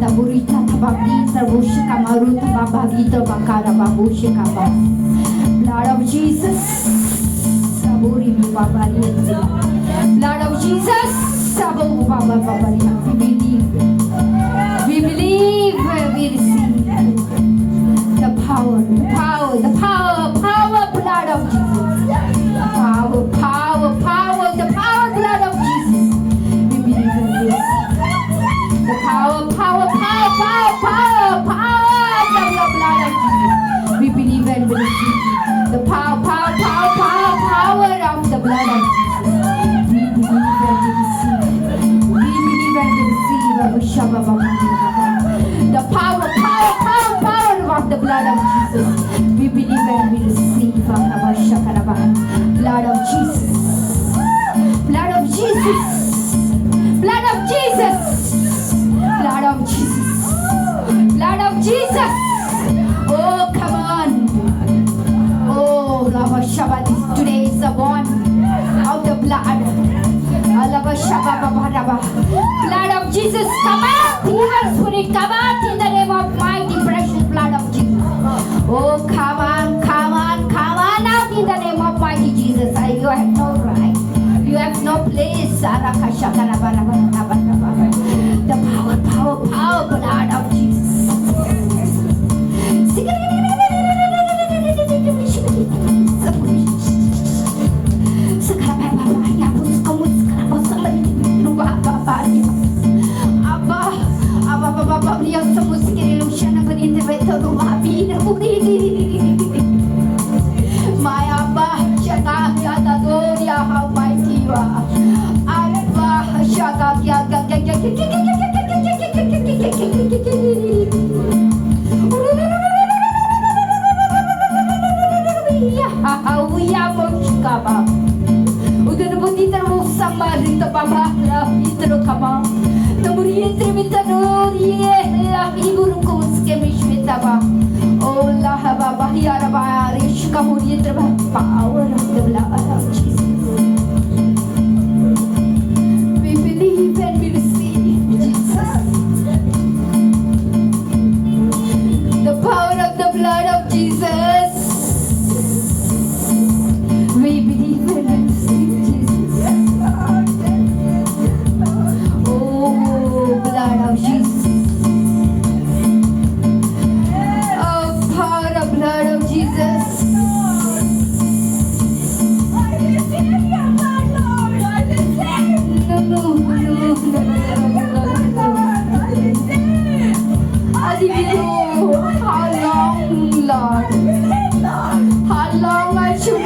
Taburita tabagi tabushika maruta babagito bakara babushika ba. Blood of Jesus. Saburi babari. Blood of Jesus. Sabu baba babari. We believe, we receive the power, blood of Jesus. Power, the power, blood of Jesus. We believe and we receive the power, of the blood of Jesus. We believe and we receive the power of the blood of Jesus. We believe and we receive. The power of the blood of Jesus. We believe and we receive blood of Jesus. Blood of Jesus. Blood of Jesus. Blood of Jesus. Blood of Jesus. Oh, come on. Oh, today is the one of the blood. Blood of Jesus, come out, evil spirit, come out in the name of mighty precious blood of Jesus. Oh, come on out in the name of mighty Jesus. You have no right, you have no place. The power, blood of Jesus. Beliau sebut sekali Luciana berinterpreter rumah bina my Abba Shaka Yata Doria how mighty you are Abba Shaka Yata Uya Moshkaba Udah budi terus sama rita baba itu kama Tumuriye terbitanur ye la iburu kuske mishmitaba oh la baba ya rabba rish kamuriye terba power of the blood of Jesus. We believe and we receive Jesus. The power of the blood of Jesus. We believe and we receive Jesus. Oh, blood of Jesus. Oh, power of blood of Jesus. How long, Lord? How long I should